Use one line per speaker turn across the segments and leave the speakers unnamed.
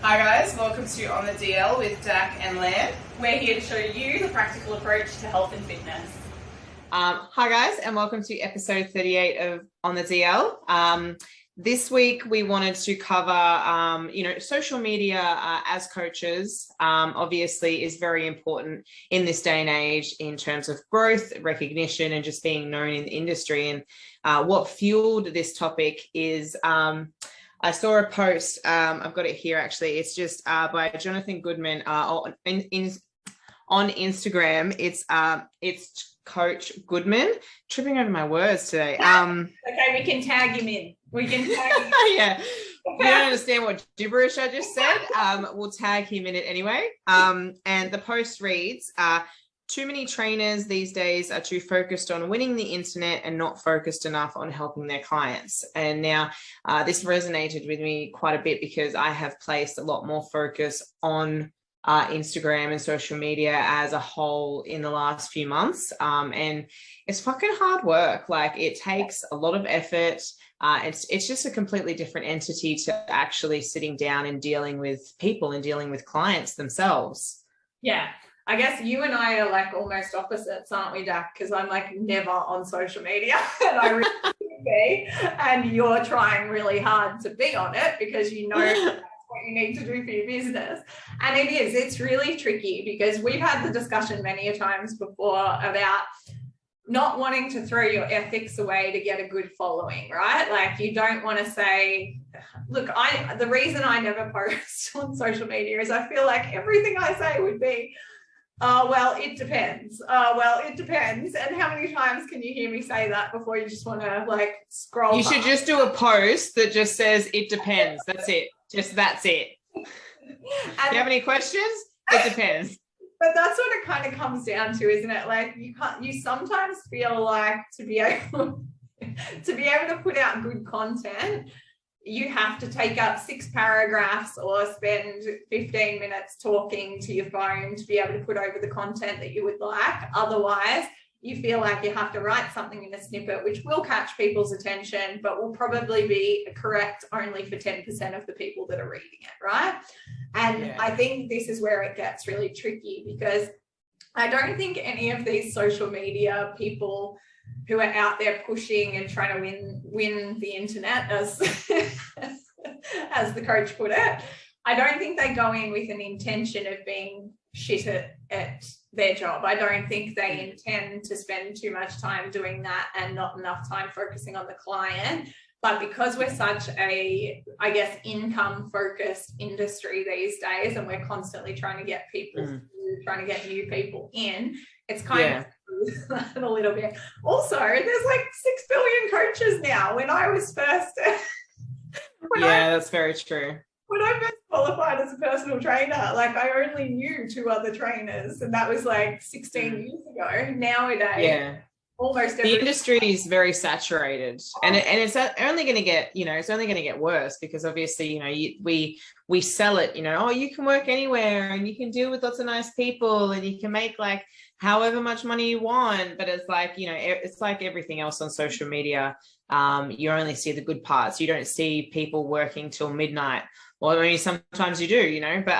Hi guys, welcome to On the DL with Dak and Lam.
We're here to show you the practical approach to health and fitness.
Hi guys, and welcome to episode 38 of On the DL. This week we wanted to cover, social media as coaches obviously is very important in this day and age in terms of growth, recognition, and just being known in the industry. And what fueled this topic is I saw a post, I've got it here actually, it's just by Jonathan Goodman on Instagram. It's Coach Goodman. Tripping over my words today.
Okay, we can tag him in.
Yeah. You don't understand what gibberish I just said. We'll tag him in it anyway. And the post reads, too many trainers these days are too focused on winning the internet and not focused enough on helping their clients. And now this resonated with me quite a bit because I have placed a lot more focus on Instagram and social media as a whole in the last few months. And it's fucking hard work. Like, it takes a lot of effort. It's just a completely different entity to actually sitting down and dealing with people and dealing with clients themselves.
Yeah. I guess you and I are like almost opposites, aren't we, Dak? Because I'm like never on social media and I really should be. And you're trying really hard to be on it because you know that's what you need to do for your business. And it's really tricky because we've had the discussion many a times before about not wanting to throw your ethics away to get a good following, right? Like, you don't want to say, look, the reason I never post on social media is I feel like everything I say would be, well, it depends. It depends. And how many times can you hear me say that before you just want to like scroll?
You should just do a post that just says it depends. That's it. That's it. Do you have any questions? It depends.
But that's what it kind of comes down to, isn't it? Like, you sometimes feel like to be able to put out good content, you have to take up 6 paragraphs or spend 15 minutes talking to your phone to be able to put over the content that you would like. Otherwise, you feel like you have to write something in a snippet, which will catch people's attention, but will probably be correct only for 10% of the people that are reading it, right? And yeah. I think this is where it gets really tricky because I don't think any of these social media people who are out there pushing and trying to win the internet, as the coach put it, I don't think they go in with an intention of being shit at their job. I don't think they intend to spend too much time doing that and not enough time focusing on the client. But because we're such a, I guess, income-focused industry these days, and we're constantly trying to get people, trying to get new people in, it's kind of a little bit. Also, there's like 6 billion coaches now. When I was first...
that's very true.
When I first qualified as a personal trainer, like, I only knew 2 other trainers, and that was like 16 years ago. Nowadays, almost
the industry is very saturated, and it's only going to get, it's only going to get worse because obviously, we sell it, you can work anywhere and you can deal with lots of nice people and you can make like however much money you want. But it's like, it's like everything else on social media. You only see the good parts. You don't see people working till midnight. Well, I mean, sometimes you do, but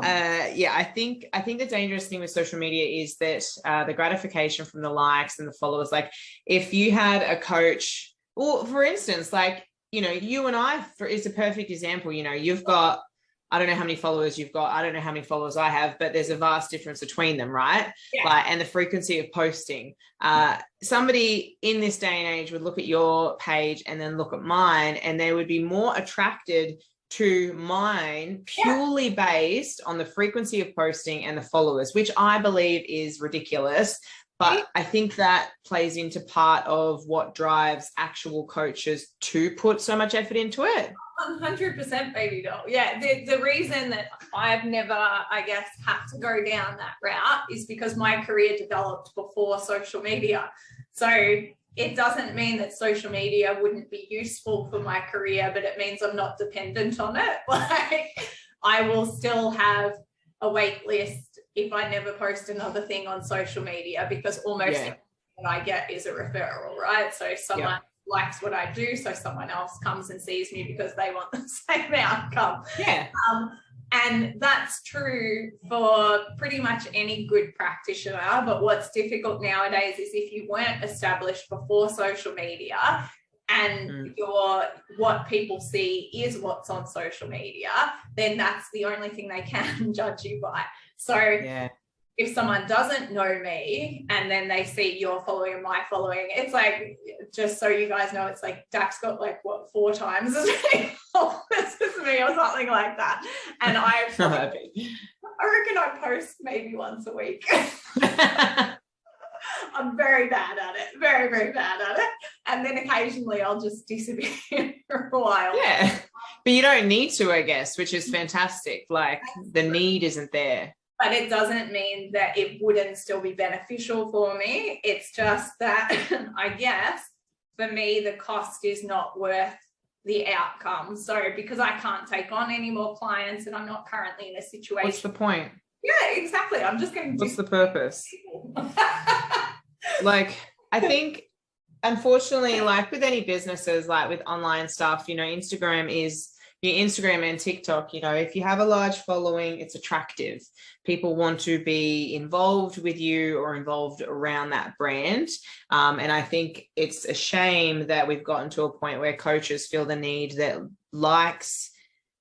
I think the dangerous thing with social media is that the gratification from the likes and the followers, like if you had a coach, or for instance, like, you and I, is a perfect example. You've got, I don't know how many followers you've got. I don't know how many followers I have, but there's a vast difference between them, right? Yeah. Like, and the frequency of posting. Somebody in this day and age would look at your page and then look at mine, and they would be more attracted to mine purely based on the frequency of posting and the followers, which I believe is ridiculous. But I think that plays into part of what drives actual coaches to put so much effort into it.
100%, baby doll. Yeah, the reason that I've never, I guess, had to go down that route is because my career developed before social media. So it doesn't mean that social media wouldn't be useful for my career, but it means I'm not dependent on it. Like, I will still have a wait list if I never post another thing on social media, because almost everything that I get is a referral, right? So someone likes what I do, so someone else comes and sees me because they want the same outcome.
Yeah.
And that's true for pretty much any good practitioner. But what's difficult nowadays is if you weren't established before social media and what people see is what's on social media, then that's the only thing they can judge you by. So if someone doesn't know me and then they see your following and my following, it's like, just so you guys know, it's like Dax got like, what, 4 times as many followers as me or something like that. And I reckon I post maybe once a week. I'm very bad at it, very, very bad at it. And then occasionally I'll just disappear for a while.
Yeah, but you don't need to, I guess, which is fantastic. Like the need isn't there.
But it doesn't mean that it wouldn't still be beneficial for me. It's just that I guess for me, the cost is not worth the outcome. So because I can't take on any more clients and I'm not currently in a situation.
What's the point?
Yeah, exactly. I'm just going to
What's the purpose? Like, I think, unfortunately, like with any businesses, like with online stuff, you know, Instagram is your Instagram and TikTok, you know, if you have a large following, it's attractive. People want to be involved with you or involved around that brand. And I think it's a shame that we've gotten to a point where coaches feel the need that likes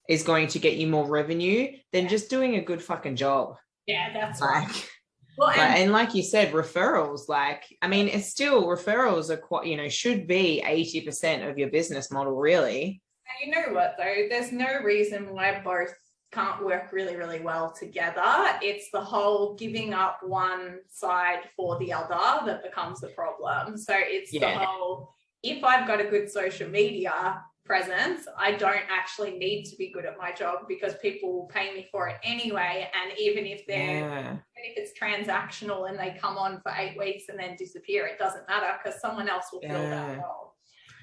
is going to get you more revenue than just doing a good fucking job.
Yeah, that's
like,
right. Well,
and like you said, referrals, like, I mean, it's still, referrals are quite, you know, should be 80% of your business model, really.
And you know what, though? There's no reason why both can't work really, really well together. It's the whole giving up one side for the other that becomes the problem. So it's the whole, if I've got a good social media presence, I don't actually need to be good at my job because people will pay me for it anyway. And even if if it's transactional and they come on for 8 weeks and then disappear, it doesn't matter because someone else will fill that role.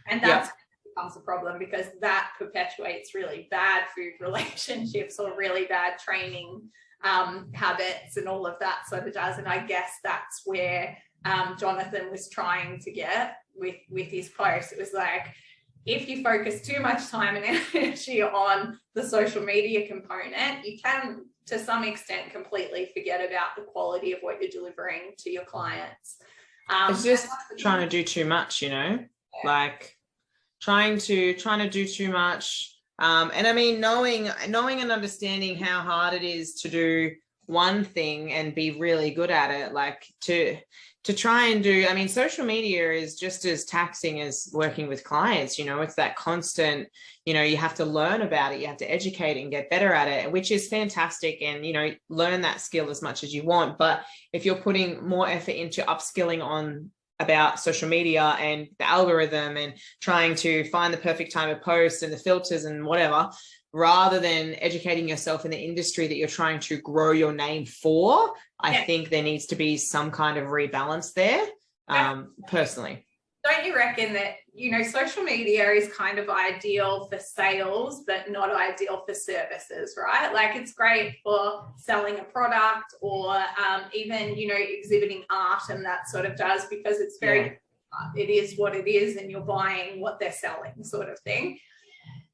And that's becomes a problem because that perpetuates really bad food relationships or really bad training habits and all of that sort of jazz. And I guess that's where Jonathan was trying to get with his post. It was like, if you focus too much time and energy on the social media component, you can, to some extent, completely forget about the quality of what you're delivering to your clients.
It's just trying to do too much, you know, like trying to do too much. And I mean, knowing and understanding how hard it is to do one thing and be really good at it, like to try and do, I mean, social media is just as taxing as working with clients, you know, it's that constant, you know, you have to learn about it, you have to educate and get better at it, which is fantastic. And, you know, learn that skill as much as you want. But if you're putting more effort into upskilling on about social media and the algorithm and trying to find the perfect time of post and the filters and whatever, rather than educating yourself in the industry that you're trying to grow your name for, I think there needs to be some kind of rebalance there, personally.
Don't you reckon that, you know, social media is kind of ideal for sales, but not ideal for services, right? Like it's great for selling a product or even, you know, exhibiting art and that sort of jazz because it's very, it is what it is and you're buying what they're selling sort of thing.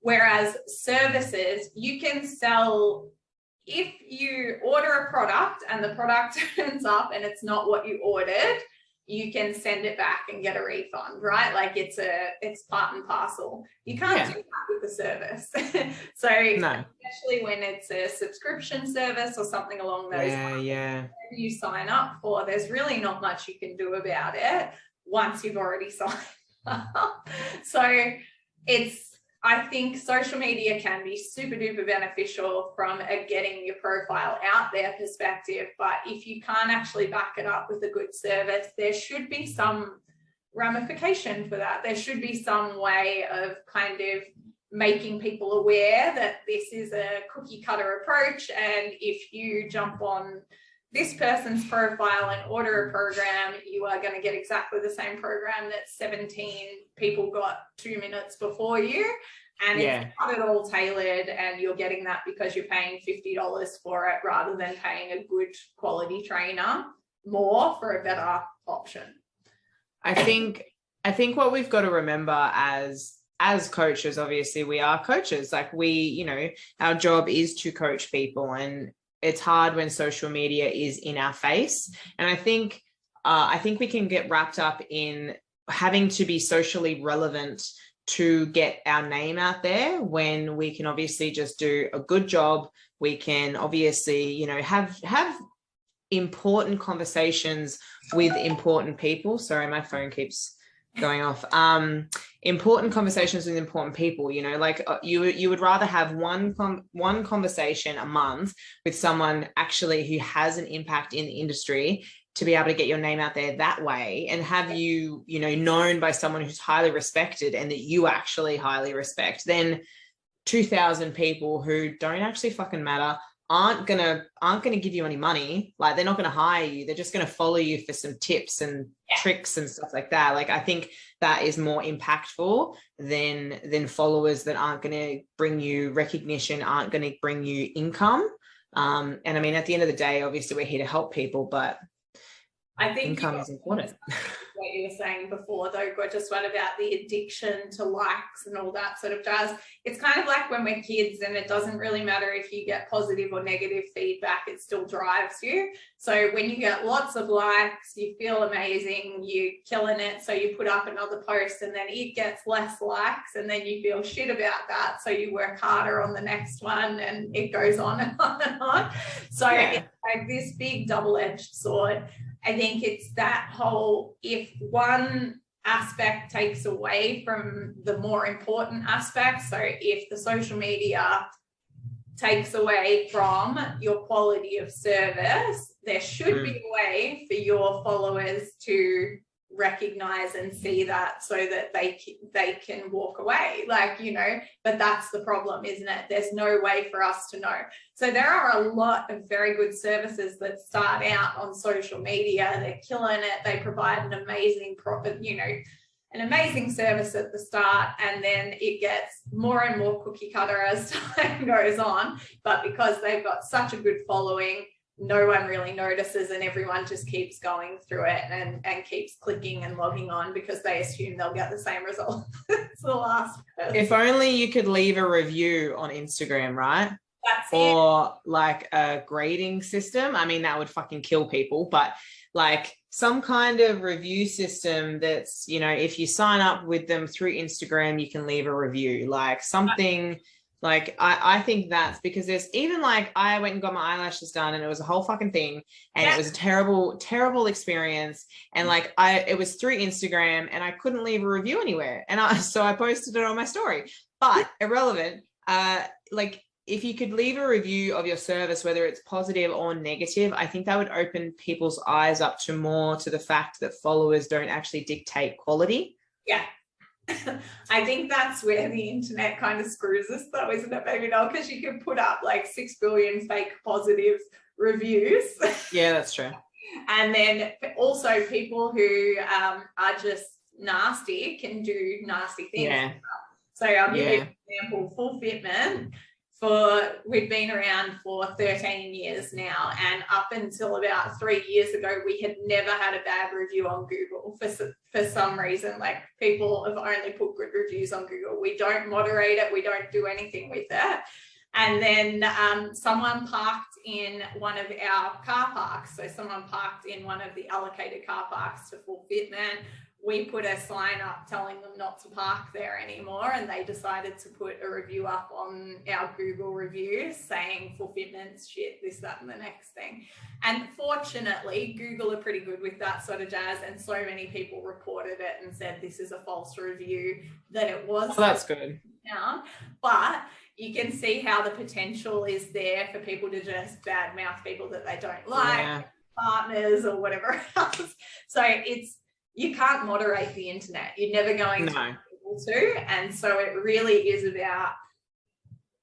Whereas services, you can sell, if you order a product and the product turns up and it's not what you ordered, you can send it back and get a refund, right? Like it's part and parcel. You can't do that with the service. So especially when it's a subscription service or something along those lines, whatever you sign up for, there's really not much you can do about it once you've already signed up. So I think social media can be super duper beneficial from a getting your profile out there perspective. But if you can't actually back it up with a good service, there should be some ramification for that. There should be some way of kind of making people aware that this is a cookie cutter approach. And if you jump on this person's profile and order a program, you are going to get exactly the same program that 17 people got 2 minutes before you. And it's not at all tailored, and you're getting that because you're paying $50 for it rather than paying a good quality trainer more for a better option.
I think I think what we've got to remember as coaches, obviously we are coaches. Like we, you know, our job is to coach people, and it's hard when social media is in our face. And I think we can get wrapped up in having to be socially relevant to get our name out there, when we can obviously just do a good job. We can obviously, you know, have important conversations with important people. Sorry, my phone keeps going off. Important conversations with important people, you know, like you would rather have one conversation a month with someone actually who has an impact in the industry, to be able to get your name out there that way, and have you, you know, known by someone who's highly respected and that you actually highly respect, than 2,000 people who don't actually fucking matter, aren't gonna give you any money. Like, they're not gonna hire you. They're just gonna follow you for some tips and tricks and stuff like that. Like, I think that is more impactful than followers that aren't gonna bring you recognition, aren't gonna bring you income. And I mean, at the end of the day, obviously we're here to help people, but
I think
income is important.
What you were saying before, though, gorgeous one, about the addiction to likes and all that sort of jazz. It's kind of like when we're kids, and it doesn't really matter if you get positive or negative feedback, it still drives you. So when you get lots of likes, you feel amazing, you're killing it, so you put up another post, and then it gets less likes, and then you feel shit about that, so you work harder on the next one, and it goes on and on and on. So it's like this big double-edged sword. I think it's that whole, if one aspect takes away from the more important aspects, so if the social media takes away from your quality of service, there should be a way for your followers to recognize and see that, so that they can walk away, like, you know. But that's the problem, isn't it? There's no way for us to know. So there are a lot of very good services that start out on social media, they're killing it, they provide an amazing profit, you know, an amazing service at the start, and then it gets more and more cookie cutter as time goes on. But because they've got such a good following, no one really notices, and everyone just keeps going through it and keeps clicking and logging on, because they assume they'll get the same result as the last person.
If only you could leave a review on Instagram, right?
That's
or like a grading system. I mean, that would fucking kill people, but like some kind of review system that's, you know, if you sign up with them through Instagram, you can leave a review, like something. Like, I think that's because there's even, like, I went and got my eyelashes done, and it was a whole fucking thing, and it was a terrible, terrible experience. And like, it was through Instagram, and I couldn't leave a review anywhere. And so I posted it on my story, but irrelevant. Like, if you could leave a review of your service, whether it's positive or negative, I think that would open people's eyes up to more to the fact that followers don't actually dictate quality.
Yeah. I think that's where the internet kind of screws us, though, isn't it, baby doll? Because you can put up like 6 billion fake positive reviews.
Yeah, that's true.
And then also people who are just nasty can do nasty things.
Yeah.
So I'll give you an example. Full Fitment, we've been around for 13 years now, and up until about 3 years ago, we had never had a bad review on Google for some reason. Like, people have only put good reviews on Google. We don't moderate it, we don't do anything with it. And then someone parked in one of our car parks. So someone parked in one of the allocated car parks to Full Fitment. We put a sign up telling them not to park there anymore, and they decided to put a review up on our Google reviews saying Full Fitment's shit, this, that, and the next thing. And fortunately, Google are pretty good with that sort of jazz, and so many people reported it and said this is a false review, that it was.
Well, that's good.
But you can see how the potential is there for people to just badmouth people that they don't like, partners or whatever else. So you can't moderate the internet. You're never going to be able to. And so it really is about,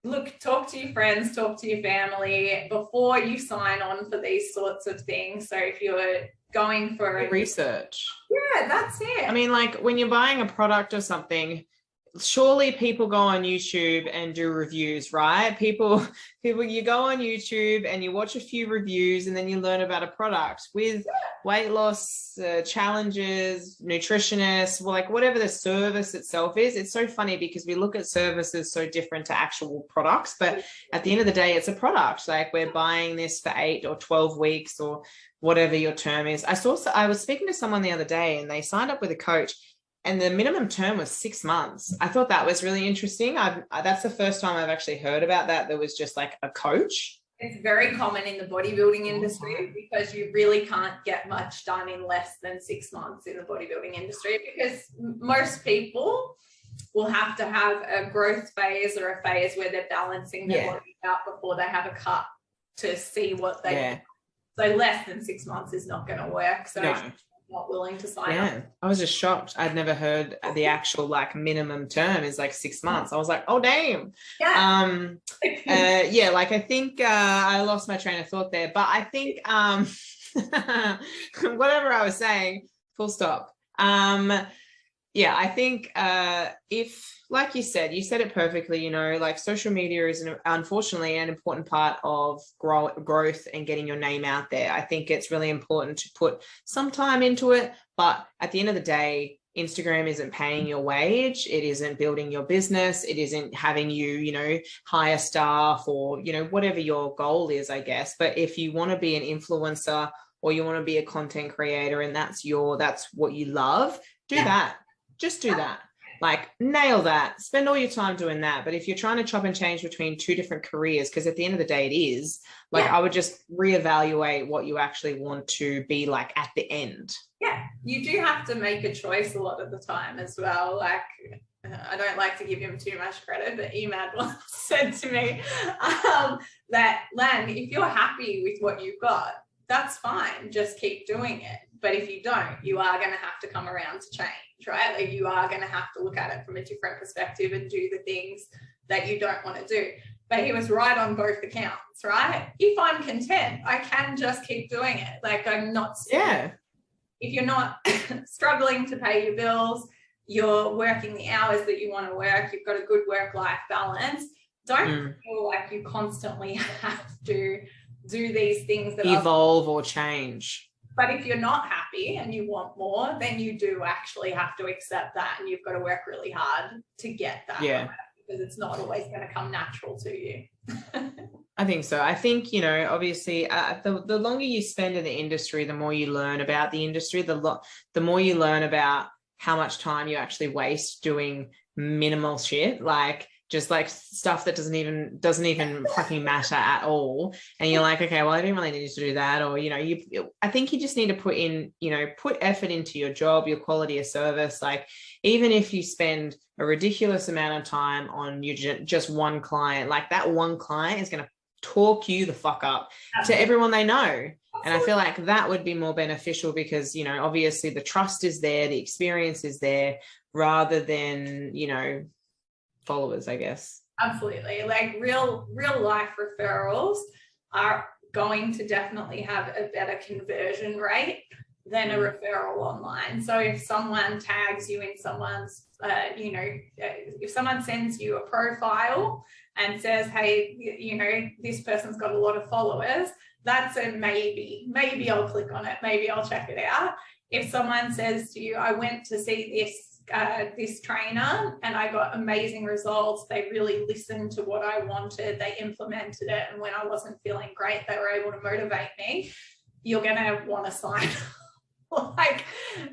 look, talk to your friends, talk to your family before you sign on for these sorts of things. So if you're going for
research.
Yeah, that's it.
I mean, like, when you're buying a product or something, surely people go on YouTube and do reviews, right? People, you go on YouTube and you watch a few reviews and then you learn about a product. With weight loss challenges, nutritionists, well, like whatever the service itself is. It's so funny because we look at services so different to actual products, but at the end of the day, it's a product. Like we're buying this for 8 or 12 weeks or whatever your term is. I was speaking to someone the other day and they signed up with a coach, and the minimum term was 6 months. I thought that was really interesting. That's the first time I've actually heard about that. There was just like a coach.
It's very common in the bodybuilding industry because you really can't get much done in less than 6 months in the bodybuilding industry, because most people will have to have a growth phase or a phase where they're balancing their body out before they have a cut to see what they So less than 6 months is not going to work. So no. Not willing to sign up.
I was just shocked. I'd never heard the actual like minimum term is like 6 months. I was like, oh damn. Like I think I lost my train of thought there, but I think whatever I was saying, full stop. I think if, like you said it perfectly, you know, like social media is unfortunately an important part of growth and getting your name out there. I think it's really important to put some time into it, but at the end of the day, Instagram isn't paying your wage. It isn't building your business. It isn't having you, you know, hire staff or, you know, whatever your goal is, I guess. But if you want to be an influencer or you want to be a content creator and that's what you love, do that. Just do that. Like nail that. Spend all your time doing that. But if you're trying to chop and change between two different careers, because at the end of the day it is, like I would just reevaluate what you actually want to be like at the end.
Yeah, you do have to make a choice a lot of the time as well. Like I don't like to give him too much credit, but Emad once said to me that, Lan, if you're happy with what you've got, that's fine. Just keep doing it. But if you don't, you are going to have to come around to change, right? Like you are going to have to look at it from a different perspective and do the things that you don't want to do. But he was right on both accounts, right? If I'm content, I can just keep doing it. Like I'm not.
Yeah.
If you're not struggling to pay your bills, you're working the hours that you want to work, you've got a good work-life balance, don't feel like you constantly have to do these things that
evolve or change.
But if you're not happy and you want more, then you do actually have to accept that, and you've got to work really hard to get that.
Yeah.
Because it's not always going to come natural to you.
I think so. I think, you know, obviously the longer you spend in the industry, the more you learn about the industry, the more you learn about how much time you actually waste doing minimal shit, like just like stuff that doesn't even fucking matter at all. And you're like, okay, well, I didn't really need to do that. Or, you know, I think you just need to put effort into your job, your quality of service. Like, even if you spend a ridiculous amount of time on just one client, like that one client is going to talk you the fuck up to everyone they know. And I feel like that would be more beneficial because, you know, obviously the trust is there, the experience is there, rather than, you know, followers, I guess.
Absolutely. Like real life referrals are going to definitely have a better conversion rate than a referral online. So if someone tags you in someone's, if someone sends you a profile and says, hey, you know, this person's got a lot of followers, that's a maybe I'll click on it. Maybe I'll check it out. If someone says to you, I went to see this trainer and I got amazing results. They really listened to what I wanted. They implemented it. And when I wasn't feeling great, they were able to motivate me. You're going to want to sign. Like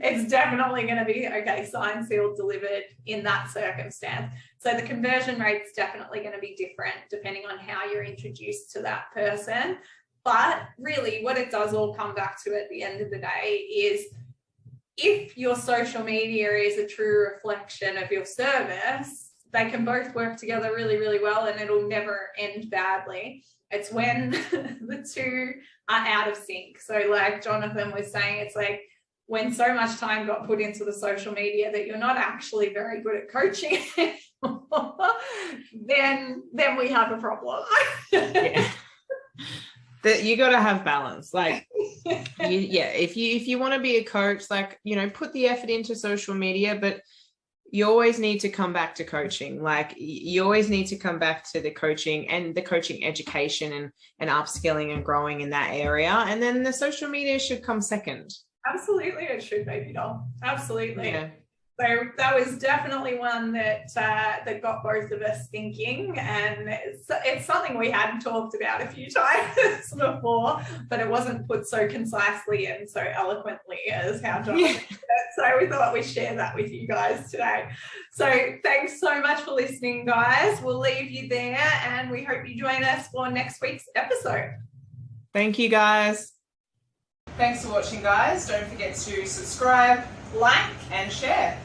it's definitely going to be, okay, signed, sealed, delivered in that circumstance. So the conversion rate's definitely going to be different depending on how you're introduced to that person. But really what it does all come back to at the end of the day is if your social media is a true reflection of your service, they can both work together really, really well and it'll never end badly. It's when the two are out of sync. So like Jonathan was saying, it's like when so much time got put into the social media that you're not actually very good at coaching anymore, then we have a problem.
Yeah. That you got to have balance. Like, if you want to be a coach, like, you know, put the effort into social media, but you always need to come back to coaching. Like you always need to come back to the coaching and the coaching education and upskilling and growing in that area. And then the social media should come second.
Absolutely, it should, baby doll. Absolutely.
Yeah.
So that was definitely one that that got both of us thinking, and it's something we hadn't talked about a few times before, but it wasn't put so concisely and so eloquently as how John did it. So we thought we'd share that with you guys today. So thanks so much for listening, guys. We'll leave you there, and we hope you join us for next week's episode.
Thank you, guys. Thanks for watching, guys. Don't forget to subscribe, like, and share.